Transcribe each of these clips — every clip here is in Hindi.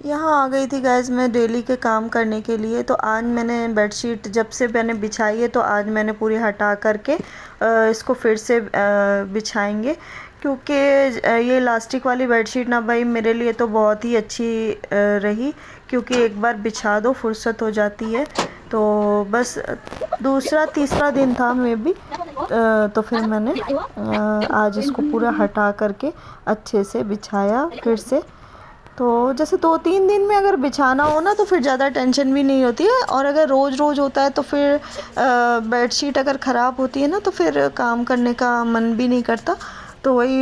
यहाँ आ गई थी गाइज़ मैं डेली के काम करने के लिए। तो आज मैंने बेडशीट जब से मैंने बिछाई है तो आज मैंने पूरी हटा करके इसको फिर से बिछाएंगे, क्योंकि ये इलास्टिक वाली बेडशीट ना भाई मेरे लिए तो बहुत ही अच्छी रही, क्योंकि एक बार बिछा दो फुर्सत हो जाती है। तो बस दूसरा तीसरा दिन था मे भी, तो फिर मैंने आज इसको पूरा हटा करके अच्छे से बिछाया फिर से। तो जैसे 2-3 दिन में अगर बिछाना हो ना तो फिर ज़्यादा टेंशन भी नहीं होती है, और अगर रोज़ रोज़ होता है तो फिर बेडशीट अगर ख़राब होती है ना तो फिर काम करने का मन भी नहीं करता। तो वही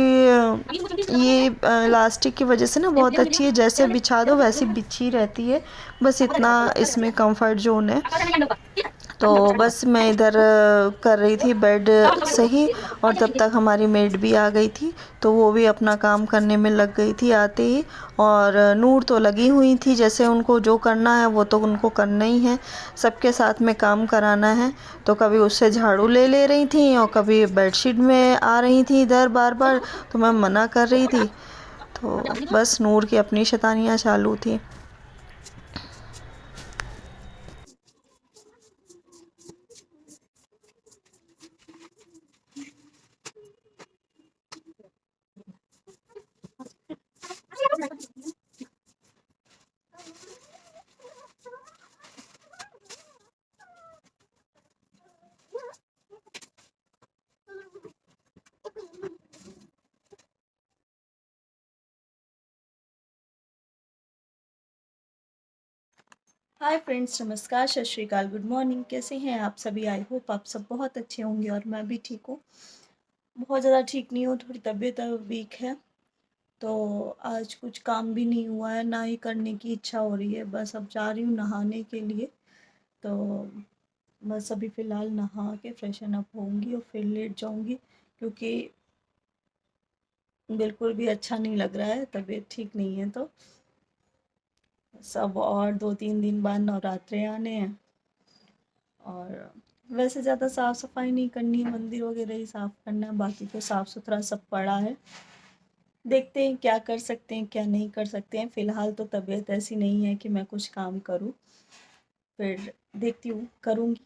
ये इलास्टिक की वजह से ना बहुत अच्छी है, जैसे बिछा दो वैसे बिछी रहती है, बस इतना इसमें कंफर्ट जोन है। तो बस मैं इधर कर रही थी बेड सही, और तब तक हमारी मेड भी आ गई थी, तो वो भी अपना काम करने में लग गई थी आते ही। और नूर तो लगी हुई थी, जैसे उनको जो करना है वो तो उनको करना ही है, सबके साथ में काम कराना है। तो कभी उससे झाड़ू ले रही थी और कभी बेडशीट में आ रही थी इधर बार बार, तो मैं मना कर रही थी। तो बस नूर की अपनी शैतानियाँ चालू थी। हाय फ्रेंड्स, नमस्कार, सत श्रीकाल, गुड मॉर्निंग। कैसे हैं आप सभी? आई होप आप सब बहुत अच्छे होंगे और मैं भी ठीक हूँ। बहुत ज़्यादा ठीक नहीं हूँ, थोड़ी तबीयत वीक है। तो आज कुछ काम भी नहीं हुआ है, ना ही करने की इच्छा हो रही है। बस अब जा रही हूँ नहाने के लिए। तो बस अभी फ़िलहाल नहा के फ्रेशन अप होंगी और फिर लेट जाऊँगी, क्योंकि बिल्कुल भी अच्छा नहीं लग रहा है, तबीयत ठीक नहीं है। तो सब और 2-3 दिन बाद नवरात्रे आने हैं, और वैसे ज़्यादा साफ़ सफाई नहीं करनी है, मंदिर वगैरह ही साफ़ करना है, बाकी तो साफ़ सुथरा सब पड़ा है। देखते हैं क्या कर सकते हैं क्या नहीं कर सकते हैं। फ़िलहाल तो तबीयत ऐसी नहीं है कि मैं कुछ काम करूं, फिर देखती हूँ करूँगी।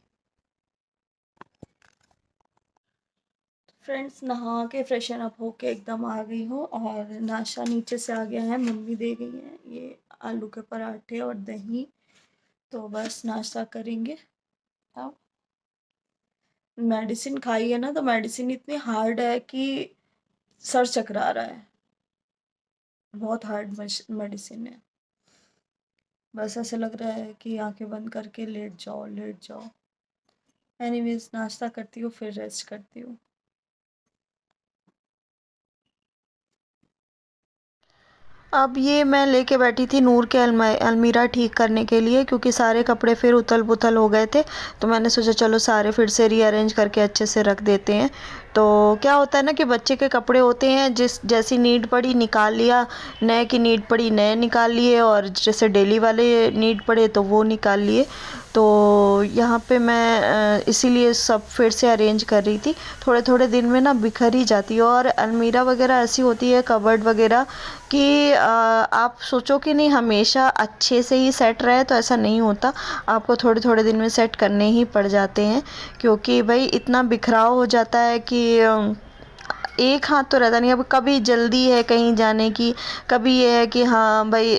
फ्रेंड्स, नहा के फ्रेशन अप होके एकदम आ गई हूँ, और नाश्ता नीचे से आ गया है, मम्मी दे गई है ये आलू के पराठे और दही। तो बस नाश्ता करेंगे। अब मेडिसिन खाई है ना, तो मेडिसिन इतनी हार्ड है कि सर चकरा रहा है, बहुत हार्ड मेडिसिन है। बस ऐसे लग रहा है कि आंखें बंद करके लेट जाओ लेट जाओ। एनीवेज, नाश्ता करती हूँ फिर रेस्ट करती हूँ। अब ये मैं लेके बैठी थी नूर के अलमीरा ठीक करने के लिए, क्योंकि सारे कपड़े फिर उथल पुथल हो गए थे। तो मैंने सोचा चलो सारे फिर से रीअरेंज करके अच्छे से रख देते हैं। तो क्या होता है ना कि बच्चे के कपड़े होते हैं, जिस जैसी नीड पड़ी निकाल लिया, नए की नीड पड़ी नए निकाल लिए, और जैसे डेली वाले नीड पड़े तो वो निकाल लिए। तो यहाँ पे मैं इसीलिए सब फिर से अरेंज कर रही थी। थोड़े थोड़े दिन में ना बिखर ही जाती है, और अलमीरा वगैरह ऐसी होती है, कबर्ड वगैरह, कि आप सोचो कि नहीं हमेशा अच्छे से ही सेट रहे, तो ऐसा नहीं होता। आपको थोड़े थोड़े दिन में सेट करने ही पड़ जाते हैं, क्योंकि भाई इतना बिखराव हो जाता है कि एक हाथ तो रहता नहीं। अब कभी जल्दी है कहीं जाने की, कभी ये है कि हाँ भाई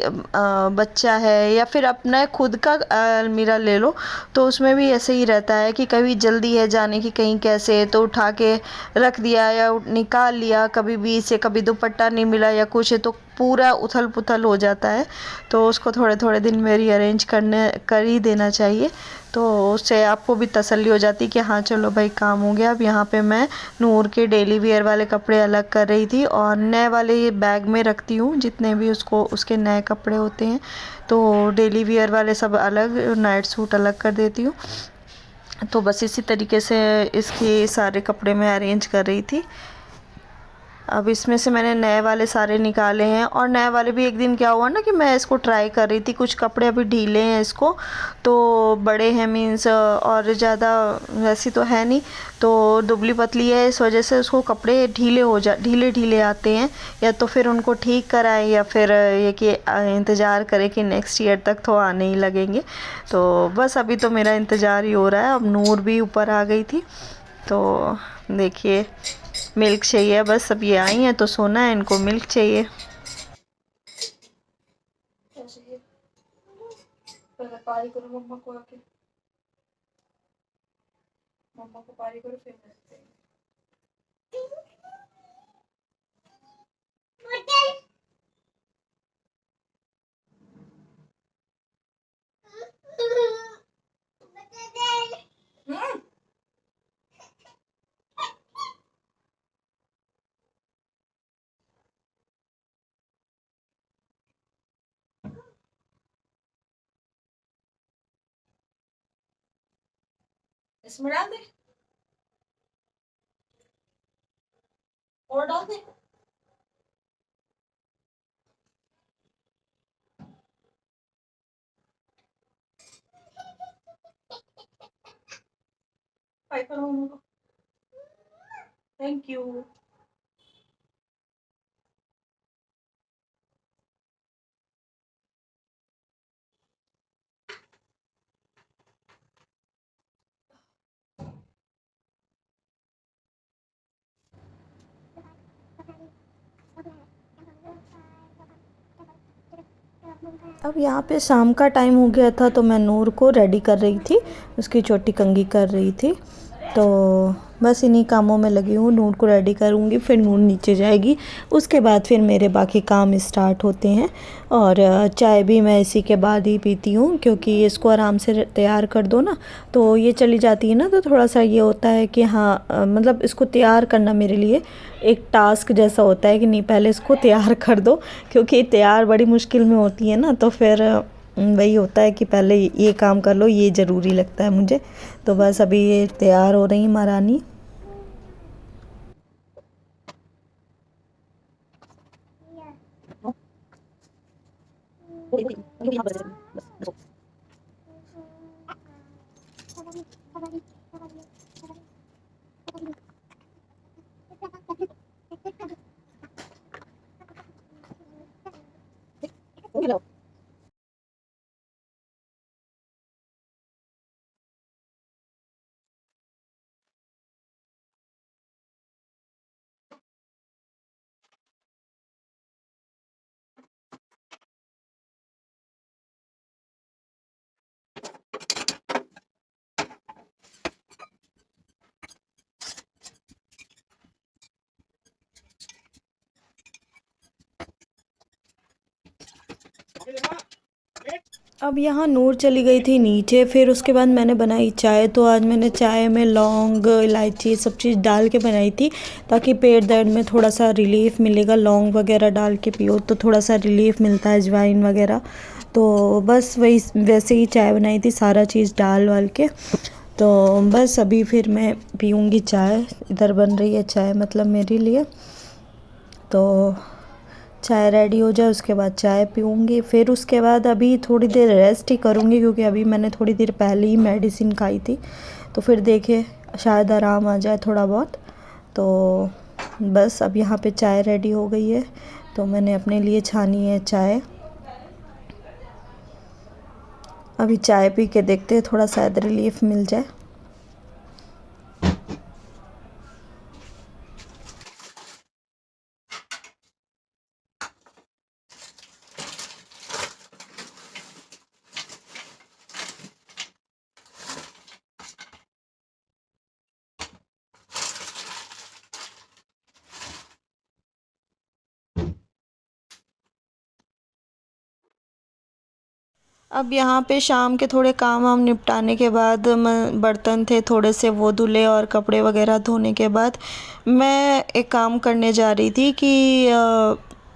बच्चा है, या फिर अपना खुद का अलमीरा ले लो, तो उसमें भी ऐसे ही रहता है कि कभी जल्दी है जाने की कहीं कैसे, तो उठा के रख दिया या निकाल लिया, कभी बीच से कभी दुपट्टा नहीं मिला या कुछ है, तो पूरा उथल पुथल हो जाता है। तो उसको थोड़े थोड़े दिन में रीअरेंज कर ही देना चाहिए, तो उससे आपको भी तसल्ली हो जाती कि हाँ चलो भाई काम हो गया। अब यहाँ पे मैं नूर के डेली वेयर वाले कपड़े अलग कर रही थी, और नए वाले ये बैग में रखती हूँ, जितने भी उसको उसके नए कपड़े होते हैं, तो डेली वेयर वाले सब अलग, नाइट सूट अलग कर देती हूँ। तो बस इसी तरीके से इसके सारे कपड़े मैं अरेंज कर रही थी। अब इसमें से मैंने नए वाले सारे निकाले हैं, और नए वाले भी एक दिन क्या हुआ ना कि मैं इसको ट्राई कर रही थी, कुछ कपड़े अभी ढीले हैं इसको, तो बड़े हैं मीन्स और ज़्यादा वैसी तो है नहीं, तो दुबली पतली है, इस वजह से उसको कपड़े ढीले ढीले आते हैं। या तो फिर उनको ठीक कराएं या फिर ये कि इंतज़ार करें कि नेक्स्ट ईयर तक तो आने ही लगेंगे। तो बस अभी तो मेरा इंतज़ार ही हो रहा है। अब नूर भी ऊपर आ गई थी, तो देखिए मिल्क चाहिए, बस अब ये आई हैं तो सोना है, इनको मिल्क चाहिए। क्या चाहिए? पहले पारी करो मम्मा को आके, मम्मा को पारी करो फिर मिलते हैं। इसमें डाल दे और डाल दे। पाई करो मम्मा को। Thank you. अब यहाँ पे शाम का टाइम हो गया था, तो मैं नूर को रेडी कर रही थी, उसकी छोटी कंघी कर रही थी। तो बस इन्हीं कामों में लगी हूँ, नूर को रेडी करूँगी, फिर नूर नीचे जाएगी, उसके बाद फिर मेरे बाकी काम स्टार्ट होते हैं। और चाय भी मैं इसी के बाद ही पीती हूँ, क्योंकि इसको आराम से तैयार कर दो ना तो ये चली जाती है ना, तो थोड़ा सा ये होता है कि हाँ मतलब इसको तैयार करना मेरे लिए एक टास्क जैसा होता है कि नहीं पहले इसको तैयार कर दो, क्योंकि तैयार बड़ी मुश्किल में होती है ना, तो फिर वही होता है कि पहले ये काम कर लो, ये ज़रूरी लगता है मुझे। तो बस अभी ये तैयार हो रही महारानी। अब यहाँ नूर चली गई थी नीचे, फिर उसके बाद मैंने बनाई चाय। तो आज मैंने चाय में लौंग इलायची सब चीज़ डाल के बनाई थी, ताकि पेट दर्द में थोड़ा सा रिलीफ़ मिलेगा। लौंग वगैरह डाल के पियो तो थोड़ा सा रिलीफ़ मिलता है, अजवाइन वगैरह। तो बस वही वैसे ही चाय बनाई थी, सारा चीज़ डाल वाल के। तो बस अभी फिर मैं पीऊँगी चाय, इधर बन रही है चाय मतलब मेरे लिए। तो चाय रेडी हो जाए उसके बाद चाय पीऊँगी, फिर उसके बाद अभी थोड़ी देर रेस्ट ही करूँगी, क्योंकि अभी मैंने थोड़ी देर पहले ही मेडिसिन खाई थी। तो फिर देखे शायद आराम आ जाए थोड़ा बहुत। तो बस अब यहाँ पे चाय रेडी हो गई है, तो मैंने अपने लिए छानी है चाय। अभी चाय पी के देखते हैं, थोड़ा शायद रिलीफ मिल जाए। अब यहाँ पे शाम के थोड़े काम वाम निपटाने के बाद बर्तन थे थोड़े से वो धुले, और कपड़े वगैरह धोने के बाद मैं एक काम करने जा रही थी कि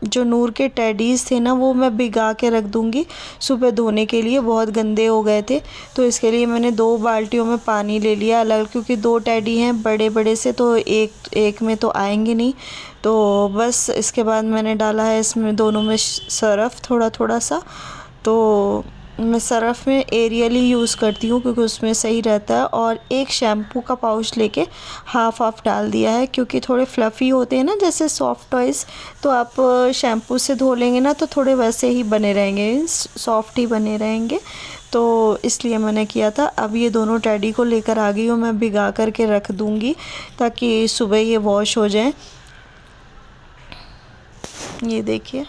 जो नूर के टेडीज़ थे ना वो मैं भिगा के रख दूँगी सुबह धोने के लिए, बहुत गंदे हो गए थे। तो इसके लिए मैंने 2 बाल्टियों में पानी ले लिया अलग, क्योंकि 2 टेडी हैं बड़े बड़े से, तो एक एक में तो आएंगे नहीं। तो बस इसके बाद मैंने डाला है इसमें दोनों में सरफ़ थोड़ा थोड़ा सा। तो मैं सरफ़ में एरियल ही यूज़ करती हूँ क्योंकि उसमें सही रहता है। और एक शैम्पू का पाउच लेके हाफ़ हाफ़ डाल दिया है, क्योंकि थोड़े फ्लफ़ी होते हैं ना जैसे सॉफ्ट टॉयज़, तो आप शैम्पू से धो लेंगे ना तो थोड़े वैसे ही बने रहेंगे, सॉफ्ट ही बने रहेंगे। तो इसलिए मैंने किया था। अब ये दोनों टेडी को लेकर आ गई हूँ, मैं भिगा करके रख दूँगी ताकि सुबह ये वॉश हो जाएं। ये देखिए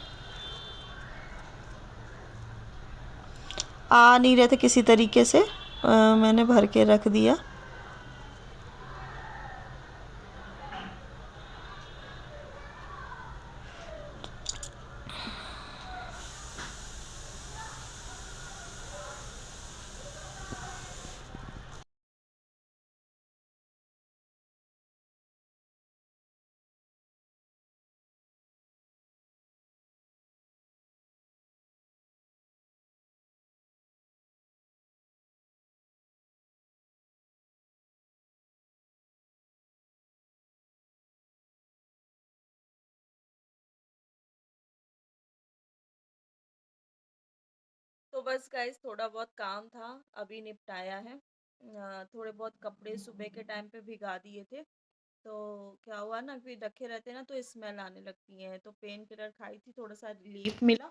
आ नहीं रहे थे किसी तरीके से, मैंने भर के रख दिया। तो बस गाइस थोड़ा बहुत काम था, अभी निपटाया है। थोड़े बहुत कपड़े सुबह के टाइम पे भिगा दिए थे। तो क्या हुआ ना, फिर रखे रहते ना तो स्मेल आने लगती है। तो पेन किलर खाई थी, थोड़ा सा रिलीफ मिला,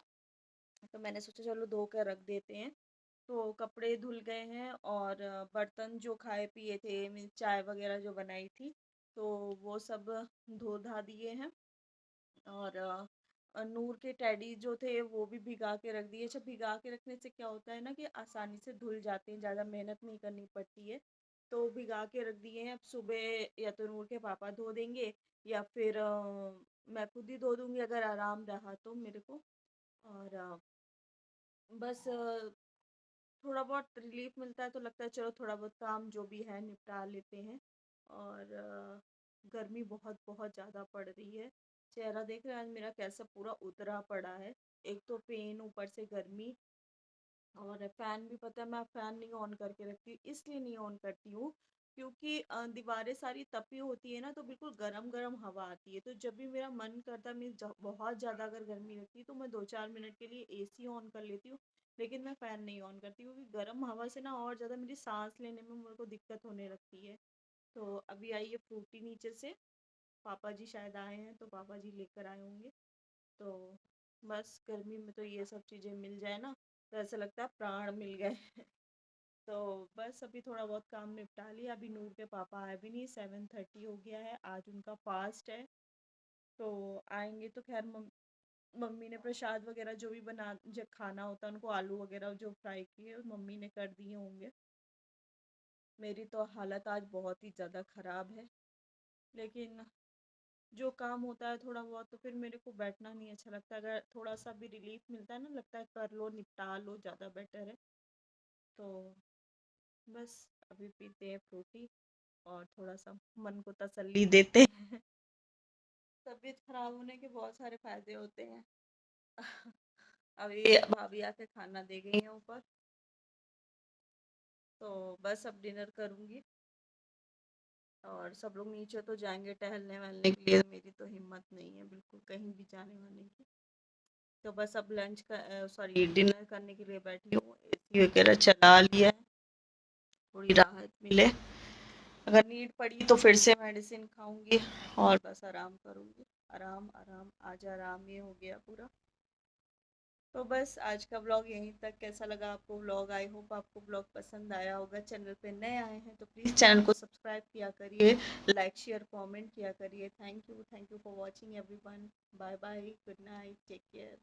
तो मैंने सोचा चलो धो कर रख देते हैं। तो कपड़े धुल गए हैं और बर्तन जो खाए पिए थे, चाय वगैरह जो बनाई थी, तो वो सब धो धा दिए हैं। और नूर के टेडी जो थे वो भी भिगा के रख दिए। अच्छा, भिगा के रखने से क्या होता है ना कि आसानी से धुल जाते हैं, ज़्यादा मेहनत नहीं करनी पड़ती है। तो भिगा के रख दिए हैं। अब सुबह या तो नूर के पापा धो देंगे या फिर मैं खुद ही धो दूँगी अगर आराम रहा तो मेरे को। और बस थोड़ा बहुत रिलीफ मिलता है तो लगता है चलो थोड़ा बहुत काम जो भी है निपटा लेते हैं। और गर्मी बहुत बहुत ज़्यादा पड़ रही है। चेहरा देख रहे हैं आज मेरा कैसा पूरा उतरा पड़ा है। एक तो पेन, ऊपर से गर्मी। और फ़ैन भी, पता है मैं फ़ैन नहीं ऑन करके रखती हूँ, इसलिए नहीं ऑन करती हूँ क्योंकि दीवारें सारी तपी होती है ना, तो बिल्कुल गरम गरम हवा आती है। तो जब भी मेरा मन करता है, बहुत ज़्यादा अगर गर्मी लगती है तो मैं 2-4 मिनट के लिए एसी ऑन कर लेती हूँ। लेकिन मैं फ़ैन नहीं ऑन करती क्योंकि गर्म हवा से ना और ज़्यादा मेरी सांस लेने में मेरे को दिक्कत होने लगती है। तो अभी आई है फ्रूटी नीचे से, पापा जी शायद आए हैं तो पापा जी लेकर आए होंगे। तो बस गर्मी में तो ये सब चीज़ें मिल जाए ना तो ऐसा लगता है प्राण मिल गए। तो बस अभी थोड़ा बहुत काम निपटा लिया। अभी नूर के पापा आए भी नहीं, 7:30 हो गया है, आज उनका फास्ट है। तो आएंगे तो खैर मम्मी ने प्रसाद वगैरह जो भी बना, जब खाना होता है उनको, आलू वगैरह जो फ्राई किए मम्मी ने कर दिए होंगे। मेरी तो हालत आज बहुत ही ज़्यादा ख़राब है। लेकिन जो काम होता है थोड़ा बहुत तो फिर मेरे को बैठना नहीं अच्छा लगता। अगर थोड़ा सा भी रिलीफ मिलता है ना, लगता है कर लो निपटा लो, ज़्यादा बेटर है। तो बस अभी पीते हैं फ्रूटी और थोड़ा सा मन को तसल्ली देते हैं। तबीयत खराब होने के बहुत सारे फायदे होते हैं। अभी भाभी आके खाना दे गई है ऊपर, तो बस अब डिनर करूँगी। और सब लोग नीचे तो जाएंगे टहलने वहलने के लिए, मेरी तो हिम्मत नहीं है बिल्कुल कहीं भी जाने वाने की। तो बस अब लंच का, सॉरी, डिनर करने के लिए बैठी हूँ। एसी वगैरह चला लिया है, थोड़ी राहत मिले। अगर नीड पड़ी तो फिर से मेडिसिन खाऊंगी और बस आराम करूंगी। आराम आराम, आज आराम ही हो गया पूरा। तो बस आज का व्लॉग यहीं तक। कैसा लगा आपको व्लॉग? आई होप आपको व्लॉग पसंद आया होगा। चैनल पे नए आए हैं तो प्लीज़ चैनल को सब्सक्राइब किया करिए, लाइक शेयर कमेंट किया करिए। Thank you for watching everyone. Bye bye, good night, take care.